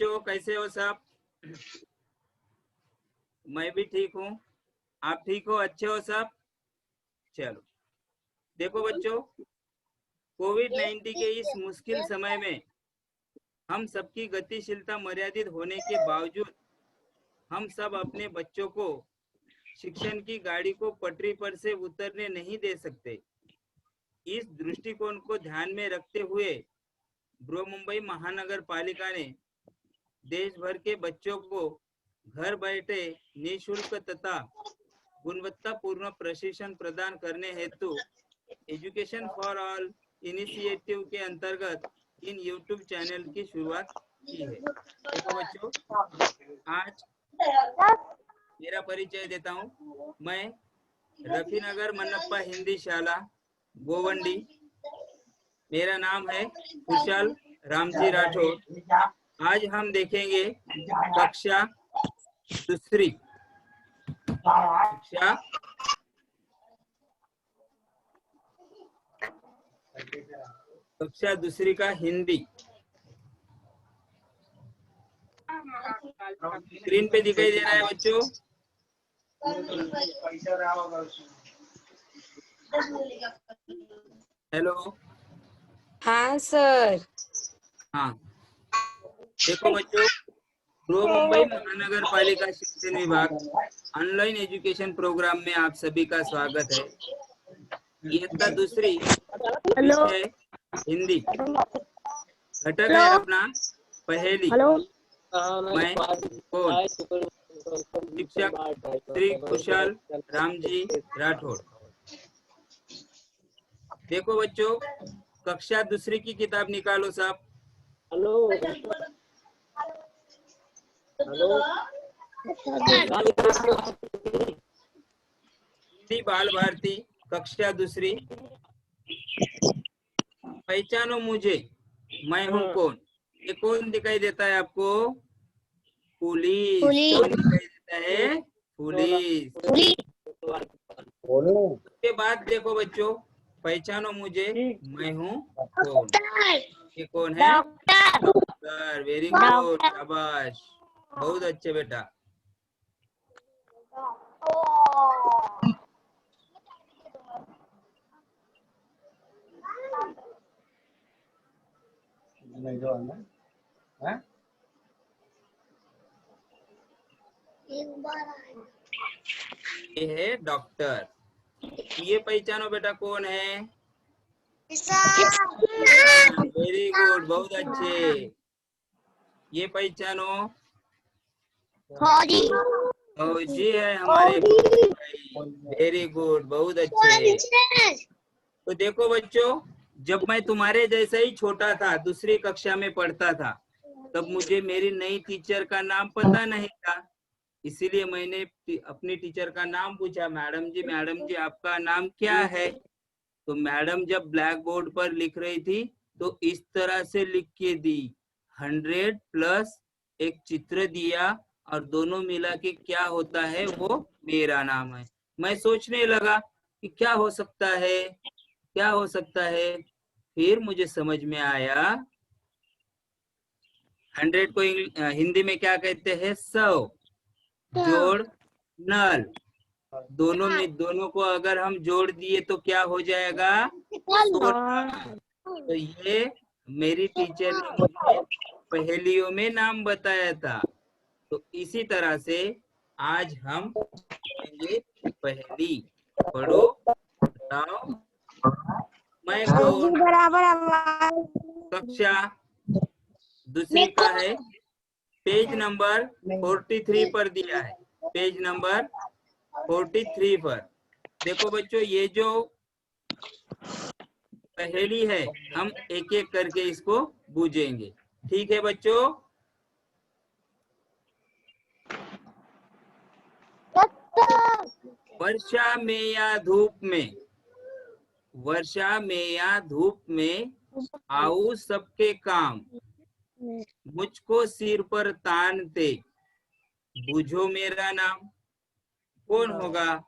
बच्चों, कैसे हो सब? मैं भी ठीक हूँ। आप ठीक हो? अच्छे हो सब? चलो, देखो बच्चों, कोविड-19 के इस मुश्किल समय में हम सबकी गतिशीलता मर्यादित होने के बावजूद हम सब अपने बच्चों को शिक्षण की गाड़ी को पटरी पर से उतरने नहीं दे सकते। इस दृष्टिकोण को ध्यान में रखते हुए बृहमुंबई महानगर पालिका ने देश भर के बच्चों को घर बैठे निःशुल्क तथा गुणवत्तापूर्ण प्रशिक्षण प्रदान करने हेतु एजुकेशन फॉर ऑल इनिशिएटिव के अंतर्गत इन यूट्यूब चैनल की शुरुआत की है। देखो बच्चों, आज मेरा परिचय देता हूँ। मैं रफीनगर मन्नप्पा हिंदी शाला गोवंडी, मेरा नाम है कुशल रामजी राठौर। आज हम देखेंगे कक्षा दूसरी का हिंदी। स्क्रीन पे दिखाई दे रहा है बच्चों? हेलो। हाँ सर। हाँ, देखो बच्चों, बृहमुंबई महानगर पालिका शिक्षण विभाग ऑनलाइन एजुकेशन प्रोग्राम में आप सभी का स्वागत है। इयत्ता दूसरी विषय हिंदी, घटक है अपना पहेली। मैं कौन? शिक्षक श्री कुशल रामजी राठौड़। देखो बच्चों, कक्षा दूसरी की किताब निकालो साहब। हेलो हिंदी बाल भारती कक्षा दूसरी। पहचानो मुझे, मैं हूँ कौन? ये कौन दिखाई देता है आपको? पुलिस। कौन दिखाई देता है? पुलिस। उसके बाद देखो बच्चों, पहचानो मुझे, मैं हूँ कौन? ये कौन है? डॉक्टर। वेरी गुड, शाबाश, बहुत अच्छे बेटा। ये है डॉक्टर। ये पहचानो बेटा, कौन है? वेरी गुड, बहुत अच्छे। ये पहचानो, फौजी है हमारे भाई। वेरी गुड, बहुत अच्छे। तो देखो बच्चों, जब मैं तुम्हारे जैसा ही छोटा था, दूसरी कक्षा में पढ़ता था, तब मुझे मेरी नई टीचर का नाम पता नहीं था। इसीलिए मैंने अपनी टीचर का नाम पूछा, मैडम जी आपका नाम क्या है? तो मैडम जब ब्लैक बोर्ड पर लिख रही थी तो इस तरह से लिख के दी, 100 प्लस एक चित्र दिया और दोनों मिला के क्या होता है, वो मेरा नाम है। मैं सोचने लगा कि क्या हो सकता है, क्या हो सकता है। फिर मुझे समझ में आया, 100 को हिंदी में क्या कहते हैं? 100 जोड़ नल। दोनों को अगर हम जोड़ दिए तो क्या हो जाएगा? 16। तो ये मेरी टीचर ने मुझे पहेलियों में नाम बताया था। तो इसी तरह से आज हम पढ़ेंगे पहेली। पढ़ो, बताओ, मैं कौन? कक्षा दूसरी का है, पेज नंबर 43 पर दिया है। पेज नंबर 43 पर देखो बच्चों, ये जो पहेली है हम एक एक करके इसको बूझेंगे। ठीक है बच्चों? वर्षा में या धूप में, वर्षा में या धूप में आऊ सबके काम, मुझको सिर पर तानते, बूझो मेरा नाम। कौन होगा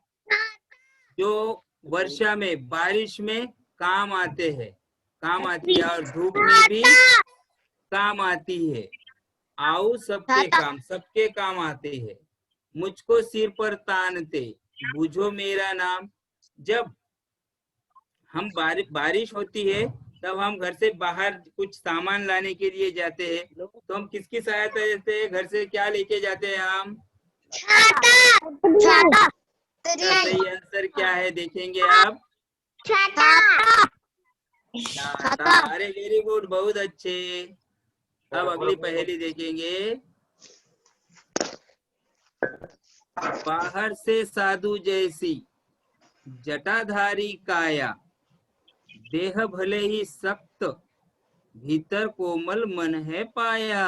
जो वर्षा में, बारिश में काम आते हैं, काम आती है, और धूप में भी काम आती है? आओ सबके काम, सबके काम आते हैं। मुझको सिर पर तानते, बुझो मेरा नाम। जब हम बारिश होती है तब हम घर से बाहर कुछ सामान लाने के लिए जाते हैं, तो हम किसकी सहायता लेते हैं? घर से क्या लेके जाते हैं हम? छाता। सही आंसर क्या है देखेंगे आप? छाता। छाता। अरे वेरी गुड, बहुत अच्छे। अब अगली पहेली देखेंगे। बाहर से साधु जैसी जटाधारी काया, देह भले ही सख्त, भीतर कोमल मन है पाया।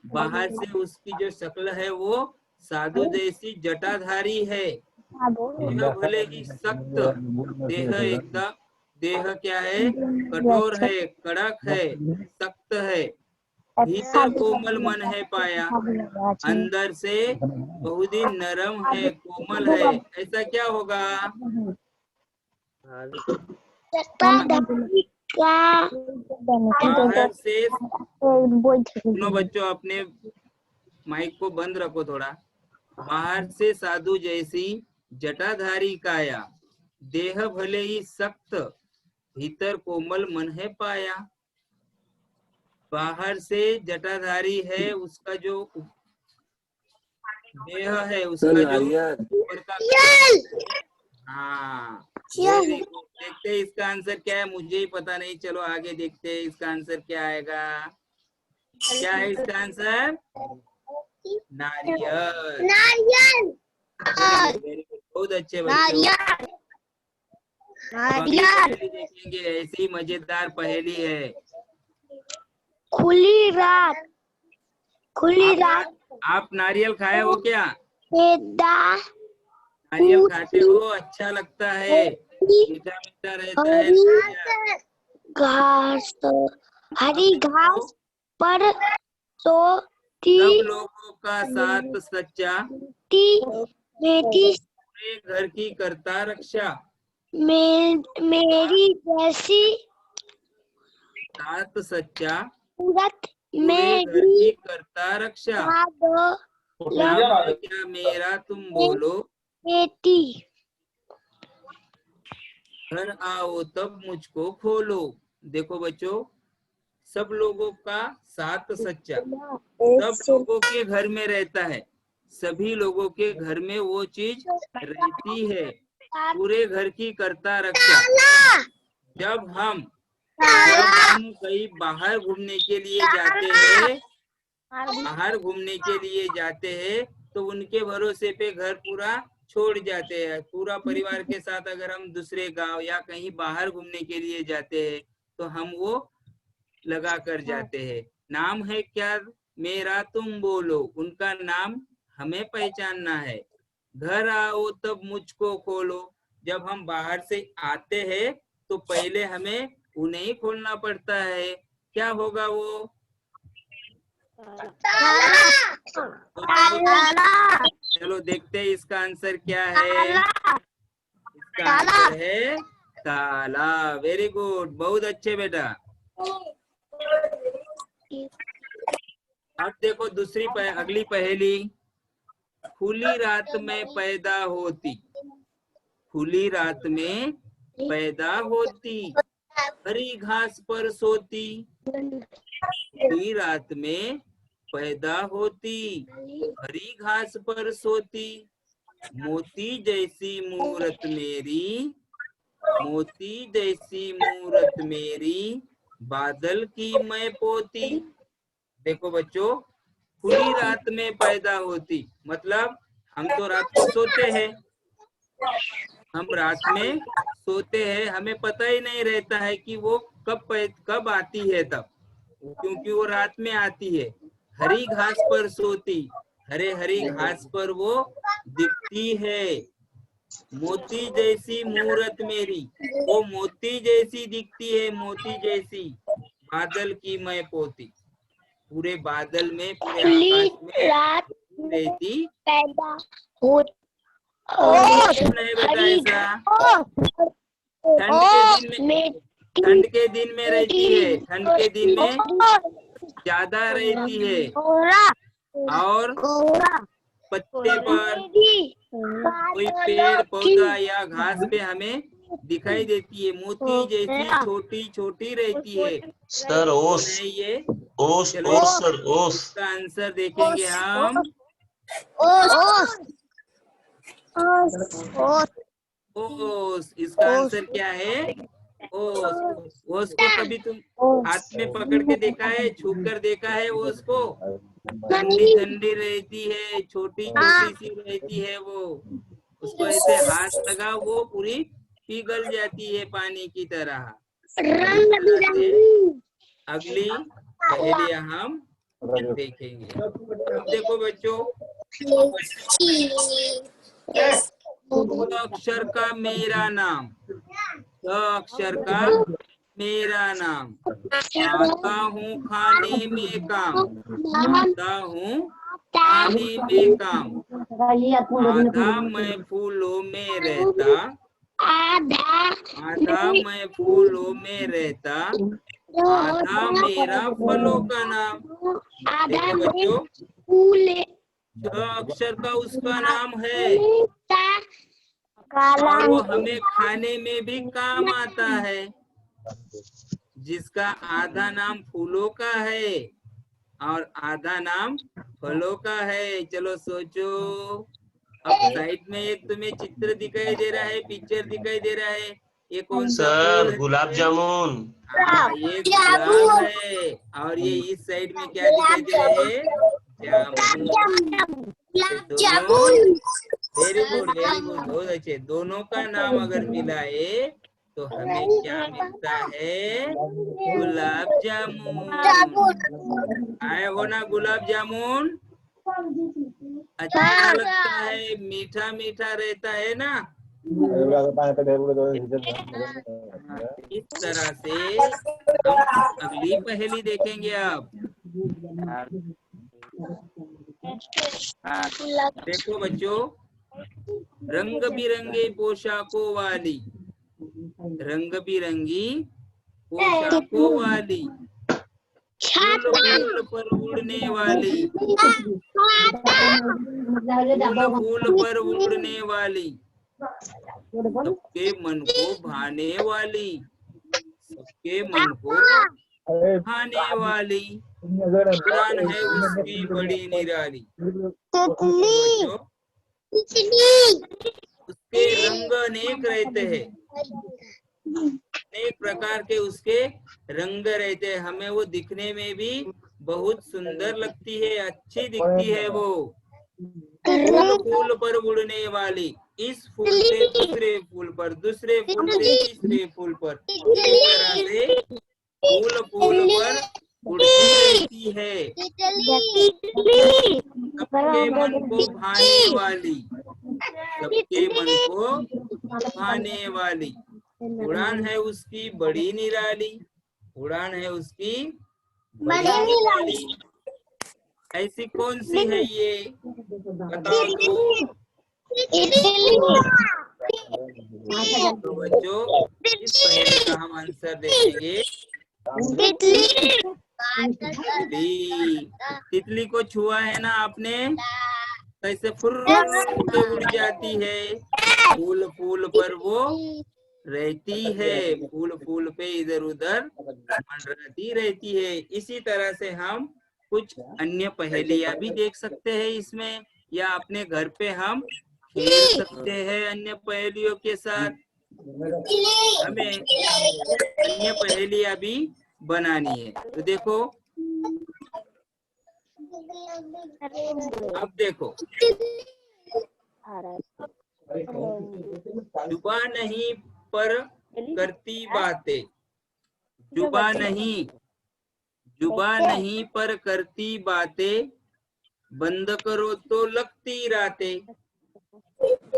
बाहर से उसकी जो शक्ल है वो साधु जैसी जटाधारी है, देह भले ही सख्त, देह एकदम, देह क्या है? कठोर है, कड़क है, सख्त है। भीतर कोमल मन है पाया, अंदर से बहुत ही नरम है, कोमल है। ऐसा क्या होगा? बाहर से, सुनो बच्चों, अपने माइक को बंद रखो थोड़ा। बाहर से साधु जैसी जटाधारी काया, देह भले ही सख्त, भीतर कोमल मन है पाया। बाहर से जटाधारी है, उसका जो देह है, उसका जो ऊपर का, हाँ, देखते हैं इसका आंसर क्या है। मुझे ही पता नहीं, चलो आगे देखते हैं इसका आंसर क्या आएगा। क्या है इसका आंसर? नारियल। नारियल। बहुत अच्छे बच्चों। पहेली देखेंगे, ऐसी मजेदार पहेली है। खुली रात। खुली रात। आप नारियल खाए हो क्या? नारियल खाते हो? अच्छा लगता है, मीठा मीठा रहता है। घास, हरी घास पर सोती, सब लोगों का साथ सच्चा, मेरी पूरे घर की करता रक्षा। मेरी जैसी साथ सच्चा, सूरत पूरे घर की करता रक्षा। में क्या मेरा तुम बोलो, बेटी। घर आओ तब मुझको खोलो। देखो बच्चों, सब लोगों का साथ सच्चा, सब लोगों के घर में रहता है, सभी लोगों के घर में वो चीज रहती है, पूरे घर की करता रक्षा। जब हम कहीं बाहर घूमने के लिए जाते हैं, तो उनके भरोसे पे घर पूरा छोड़ जाते हैं। पूरा परिवार के साथ अगर हम दूसरे गांव या कहीं बाहर घूमने के लिए जाते हैं तो हम वो लगा कर जाते हैं। नाम है क्या? मेरा तुम बोलो। उनका नाम हमें पहचानना है। घर आओ तब मुझको खोलो। जब हम बाहर से आते हैं तो पहले हमें उन्हें ही खोलना पड़ता है। क्या होगा वो? चलो देखते हैं इसका आंसर क्या है। इसका आंसर है ताला। वेरी गुड, बहुत अच्छे बेटा। अब देखो दूसरी अगली पहेली। खुली रात में पैदा होती, खुली रात में पैदा होती, हरी घास पर सोती। खुली रात में पैदा होती, हरी घास पर सोती। मोती जैसी मूरत मेरी, मोती जैसी मूरत मेरी, बादल की मैं पोती। देखो बच्चों, खुली रात में पैदा होती मतलब हम तो रात को सोते हैं, हम रात में सोते हैं, हमें पता ही नहीं रहता है कि वो कब आती है तब, क्योंकि वो रात में आती है। हरी घास पर सोती, हरे हरी घास पर वो दिखती है। मोती जैसी मूरत मेरी, वो मोती जैसी दिखती है, मोती जैसी। बादल की मैं पोती, पूरे बादल में, पूरे आकाश में रात रहती पैदा होती है बेटा। ऐसा ठंड के दिन में रहती है, ठंड के दिन में ज्यादा रहती है कोरा और कोरा पत्ते पर कोई पेड़ पौधा या घास पे हमें दिखाई देती है, मोती जैसी छोटी छोटी रहती है। सर कौन ओस है ये? ओस चलो ओस सर ओस इसका आंसर देखेंगे हम। ओस ओस ओस, इसका आंसर क्या है? ओस। ओस को कभी तुम हाथ में पकड़ के देखा है, छू कर देखा है? ओस को ठंडी ठंडी रहती है, छोटी छोटी सी रहती है वो। उसको ऐसे हाथ लगाओ, वो पूरी पिघल जाती है पानी की तरह। इस तरह से अगली पहेलियां हम देखेंगे। अब देखो बच्चों, अक्षर का मेरा नाम, अक्षर का मेरा नाम, आता हूँ खाने में काम, आता हूँ खाने में काम, आधा मैं फूलों में रहता, आधा मैं फूलों में रहता, आधा मेरा फलों का नाम। देखो बच्चों, जो अक्षर का उसका नाम है और वो हमें खाने में भी काम आता है, जिसका आधा नाम फूलों का है और आधा नाम फलों का है। चलो सोचो। अब साइड में एक तुम्हें चित्र दिखाई दे रहा है, पिक्चर दिखाई दे रहा है, ये कौन सा फूल सर है? गुलाब जामुन हाँ, ये गुलाब है। और ये इस साइड में क्या दिखाई दे रहे हैं? जामुन। दोनों वेरी गुड बहुत अच्छे। दोनों का नाम अगर मिलाए तो हमें क्या मिलता है? गुलाब जामुन। आए हो ना गुलाब जामुन? अच्छा लगता है, मीठा मीठा रहता है ना। इस तरह से हम अगली पहेली देखेंगे। अब देखो बच्चों, रंग बिरंगे पोशाकों वाली, रंग बिरंगी पोशाकों वाली, फूल फूल पर उड़ने वाली, फूल फूल पर उड़ने वाली, सबके मन को भाने वाली, सबके मन को भाने वाली, उड़ान है उसकी बड़ी निराली। बच्चों, उसके रंग अनेक रहते हैं, अनेक प्रकार के उसके रंग रहते हैं। हमें वो दिखने में भी बहुत सुंदर लगती है, अच्छी दिखती है वो। फूल फूल पर उड़ने वाली, इस फूल से दूसरे फूल पर, दूसरे फूल से तीसरे फूल पर, इस तरह से फूल फूल पर उड़ती रहती है, सबके मन को भाने वाली, सबके मन को भाने वाली, उड़ान है उसकी बड़ी निराली, उड़ान है उसकी बड़ी निराली। ऐसी कौन सी है ये? बताओ तो। तो बच्चों, इस पहेली का हम आंसर देखेंगे। तितली। तितली को छुआ है ना आपने? कैसे फुर्र के उड़ जाती है, फूल फूल पर वो रहती है, फूल फूल पे इधर उधर मंडराती रहती है। इसी तरह से हम कुछ अन्य पहेलियां भी देख सकते हैं इसमें, या अपने घर पे हम खेल सकते हैं अन्य पहेलियों के साथ। हमें अन्य पहेलियां भी बनानी है। तो देखो, अब देखो, जुबा नहीं पर करती बातें, जुबा नहीं, जुबा नहीं पर करती बातें, बंद करो तो लगती रातें।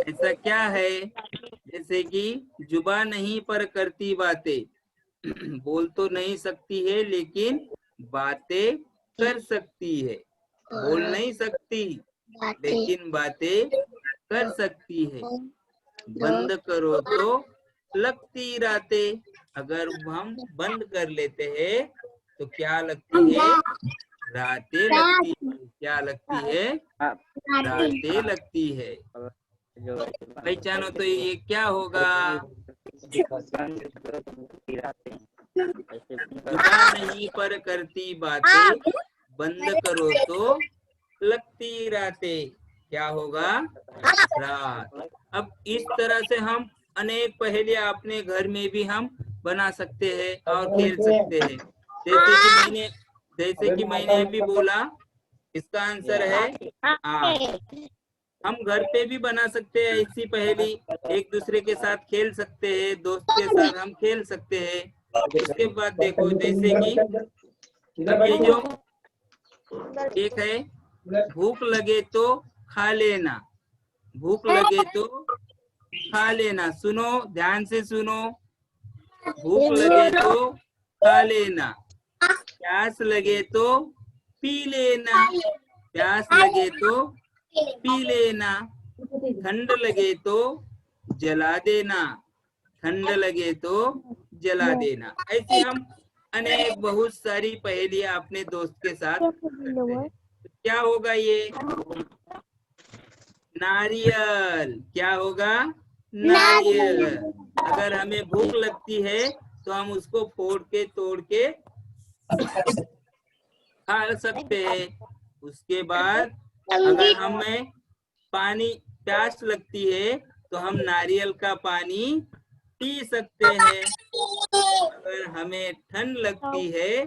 ऐसा क्या है? जैसे कि जुबा नहीं पर करती बातें, बोल तो नहीं सकती है लेकिन बातें कर सकती है। बोल नहीं सकती लेकिन बातें कर सकती है। बंद करो तो लगती रातें, अगर हम बंद कर लेते हैं तो क्या लगती है? रातें लगती है। क्या लगती है? रातें लगती है। पहचानो तो ये क्या होगा? जुदा नहीं पर करती बातें, बंद करो तो लगती रातें। क्या होगा? रात। अब इस तरह से हम अनेक पहेलियां अपने घर में भी हम बना सकते हैं और खेल सकते हैं। जैसे कि मैंने अभी बोला, इसका आंसर है आठ। हम घर पे भी बना सकते हैं ऐसी पहेली, एक दूसरे के साथ खेल सकते हैं, दोस्त के साथ हम खेल सकते हैं। उसके बाद देखो, जैसे कि अब ये जो एक है, भूख लगे तो खा लेना, भूख लगे तो खा लेना। सुनो, ध्यान से सुनो। भूख लगे तो खा लेना, प्यास लगे तो पी लेना, प्यास लगे तो पी लेना, ठंड लगे तो जला देना, ठंड लगे तो जला देना। ऐसी हम अनेक बहुत सारी पहेलियां अपने दोस्त के साथ करते हैं। तो क्या होगा ये? नारियल। क्या होगा? नारियल। अगर हमें भूख लगती है तो हम उसको फोड़ के तोड़ के खा सकते हैं। उसके बाद अगर हमें पानी प्यास लगती है तो हम नारियल का पानी पी सकते हैं। अगर हमें ठंड लगती है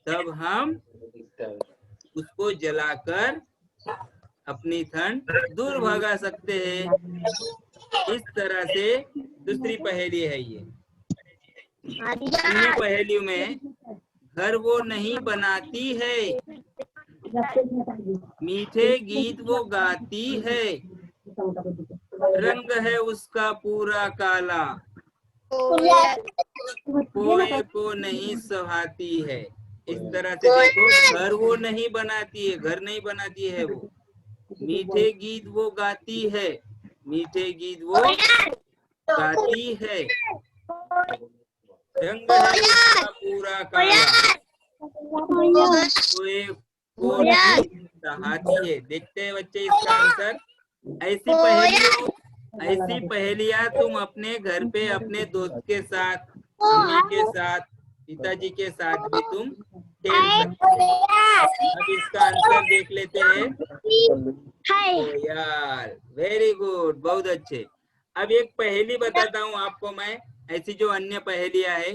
तब हम उसको जलाकर अपनी ठंड दूर भगा सकते हैं। इस तरह से दूसरी पहेली है ये। अन्य पहेलियों में, घर वो नहीं बनाती है, मीठे गीत वो गाती है, रंग है उसका पूरा काला, कोए को नहीं सहाती है। इस तरह से देखो, घर वो नहीं बनाती है, घर नहीं बनाती है वो, मीठे गीत वो गाती है, मीठे गीत वो गाती है, रंग है उसका पूरा काला, कोए को नहीं सहाती है। देखते हैं बच्चे इसका आंसर। ऐसी पहेलियां तुम अपने घर पे अपने दोस्त के साथ, मम्मी के साथ, पिताजी के साथ भी तुम खेल सकते हो। अब इसका आंसर देख लेते हैं। यार, वेरी गुड, बहुत अच्छे। अब एक पहेली बताता हूँ आपको मैं, ऐसी जो अन्य पहेलियां है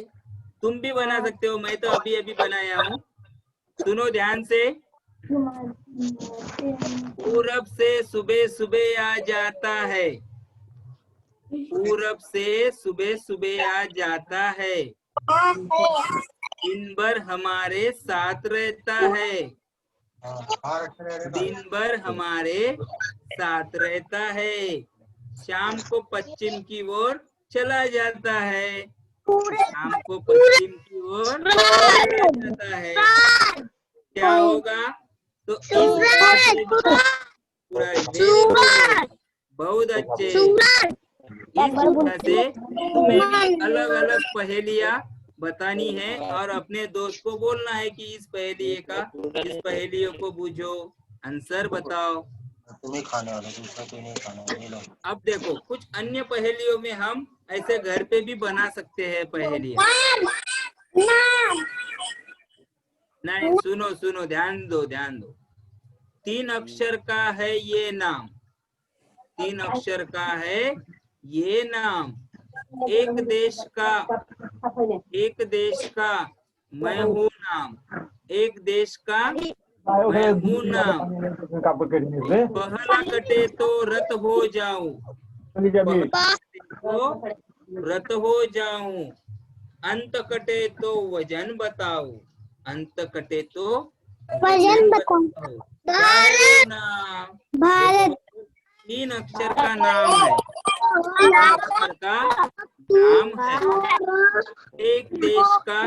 तुम भी बना सकते हो। मैं तो अभी अभी बनाया हूँ, सुनो ध्यान से। पूरब से सुबह सुबह आ जाता है, पूरब से सुबह सुबह आ जाता है, दिन भर हमारे साथ रहता है, दिन भर हमारे साथ रहता है, शाम को पश्चिम की ओर चला जाता है, शाम को पश्चिम की ओर चला जाता है। क्या होगा? तो बहुत अच्छे। इस तरह से तुम्हें भी अलग अलग पहेलियां बतानी है और अपने दोस्त को बोलना है कि इस पहेलियों को बूझो, आंसर बताओ। तुम्हें खाने वाला, दूसरा कोई नहीं खाने वाला। अब देखो, कुछ अन्य पहेलियों में हम ऐसे घर पे भी बना सकते हैं पहेलियां। नहीं, सुनो सुनो, ध्यान दो ध्यान दो। 3 अक्षर का है ये नाम, 3 अक्षर का है ये नाम, एक देश का मैं हूँ नाम, एक देश का मैं हूँ नाम, पहला कटे तो रत हो जाऊं, तो रत हो जाऊं, अंत कटे तो वजन बताओ, अंत कटे तो वजन बताओ। नाम, भारत 3 अक्षर का नाम है, 3 अक्षर का नाम है, एक देश का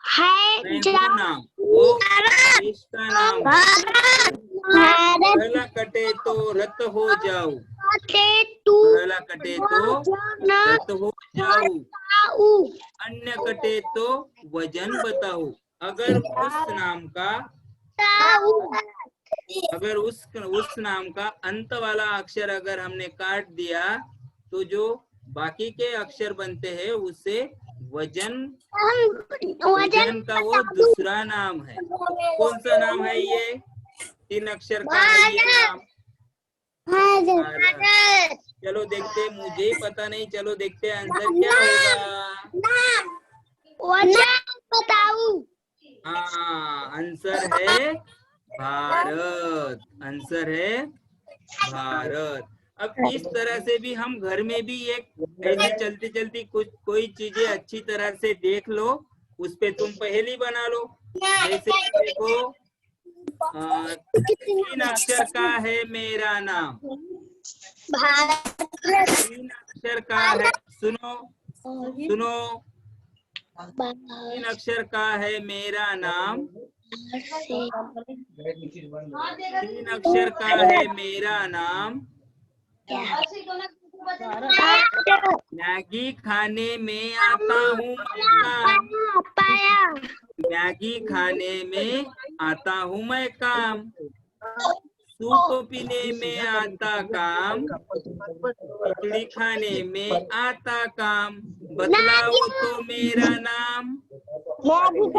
है नाम, वो देश का नाम, पहला कटे तो रत हो जाऊं, पहला कटे तो रत हो जाऊ, अन्य कटे तो वजन बताओ। अगर उस नाम का अंत वाला अक्षर अगर हमने काट दिया तो जो बाकी के अक्षर बनते हैं उससे वजन का वो दूसरा नाम है। कौन सा नाम है ये? 3 अक्षर का है ये नाम। चलो देखते, मुझे ही पता नहीं, चलो देखते आंसर क्या होगा। बताऊ। हाँ, आंसर है भारत। आंसर है भारत। अब इस तरह से भी हम घर में भी एक ऐसे चलती चलती कुछ कोई चीजें अच्छी तरह से देख लो, उस पे तुम पहेली बना लो। जैसे देखो 3 अक्षर का है मेरा नाम। 3 अक्षर का है, सुनो 3 अक्षर का है मेरा नाम। 3 अक्षर का है मेरा नाम। मैगी खाने में आता हूँ मैं काम। मैगी खाने में आता हूँ मैं काम। सूप पीने में आता काम। खिचड़ी खाने में आता काम। बतलाओ तो मेरा नाम। इस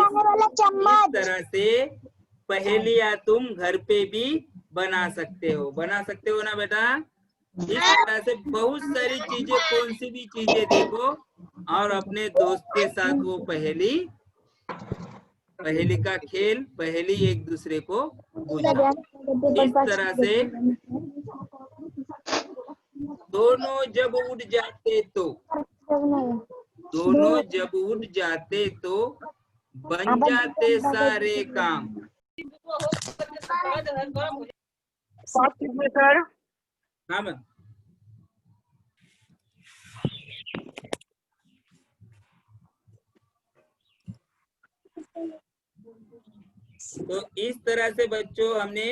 तरह से पहेलियां तुम घर पे भी बना सकते हो ना बेटा। इस तरह से बहुत सारी चीजें, कौन सी भी चीजें देखो और अपने दोस्त के साथ वो पहेली का खेल, पहेली एक दूसरे को बुझाओ। इस तरह से दोनों जब उड़ जाते तो बन जाते सारे काम। हाँ मैम। तो इस तरह से बच्चों हमने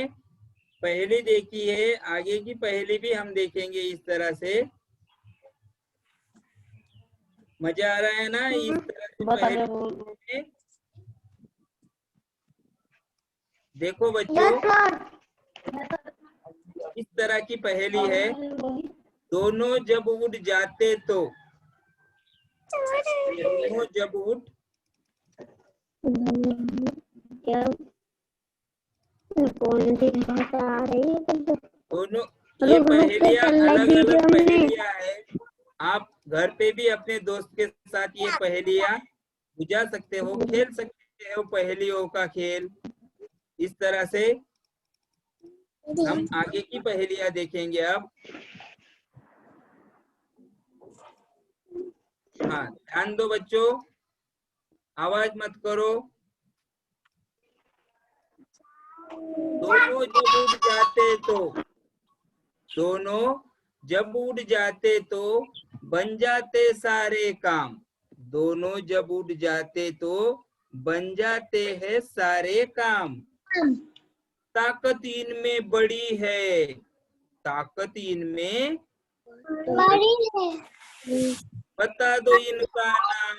पहेली देखी है, आगे की पहेली भी हम देखेंगे इस तरह से। मजा आ रहा है ना इस तरह से पहेली? देखो बच्चों, इस तरह की पहेली है। दोनों जब उड़ जाते तो, दोनों जब उड़ दोनों, ये पहेलियां अलग अलग पहेलियां है। आप घर पे भी अपने दोस्त के साथ ये पहेलियां बुझा सकते हो, खेल सकते हो पहेलियों का खेल। इस तरह से हम आगे की पहेलियां देखेंगे अब। हाँ, ध्यान दो बच्चों, आवाज मत करो। दोनों जब उड़ जाते तो, दोनों जब उड़ जाते तो बन जाते सारे काम। दोनों जब उड़ जाते तो बन जाते हैं सारे काम। ताकत इनमें बड़ी है, ताकत इनमें बड़ी है। बता दो इनका नाम।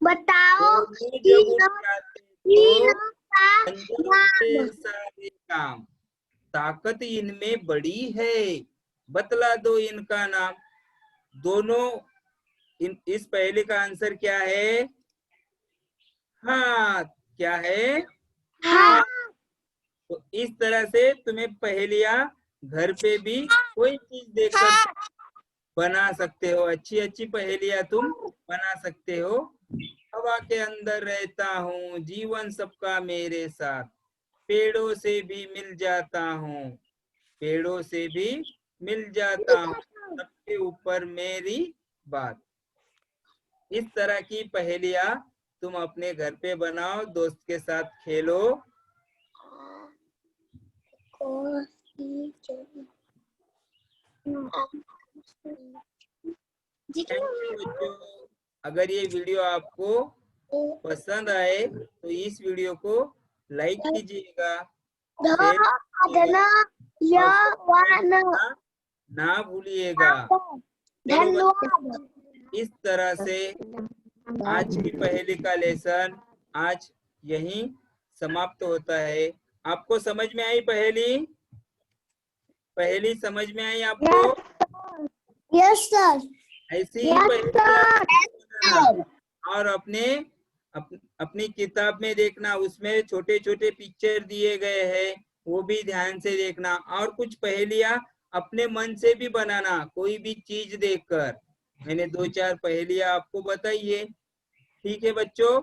बताओ दोनों जब उड़ जाते तो बन जाते सारे काम। ताकत इनमें बड़ी है, बतला दो इनका नाम। दोनों इस पहेली का आंसर क्या है? हाथ। क्या है? हाथ। तो इस तरह से तुम्हें पहेलियां घर पे भी कोई चीज देखकर बना सकते हो। अच्छी अच्छी पहेलियां तुम बना सकते हो। हवा के अंदर रहता हूँ, जीवन सबका मेरे साथ। पेड़ों से भी मिल जाता हूँ, पेड़ों से भी मिल जाता हूँ, सबके ऊपर मेरी बात। इस तरह की पहेलियां तुम अपने घर पे बनाओ, दोस्त के साथ खेलो। बच्चों, अगर ये वीडियो आपको पसंद आए तो इस वीडियो को लाइक कीजिएगा, शेयर कीजिएगा, ना भूलिएगा। चलो धन्यवाद। इस तरह से आज की पहेली का लेसन आज यहीं समाप्त होता है। आपको समझ में आई पहेली? पहेली समझ में आई आपको? Yes sir. ऐसी ही Yes, पहेली sir. आप बनाना और अपनी किताब में देखना, उसमें छोटे छोटे पिक्चर दिए गए हैं, वो भी ध्यान से देखना। और कुछ पहेलियां अपने मन से भी बनाना, कोई भी चीज देखकर। मैंने 2-4 पहेलियां आपको बताई है। ठीक है बच्चों?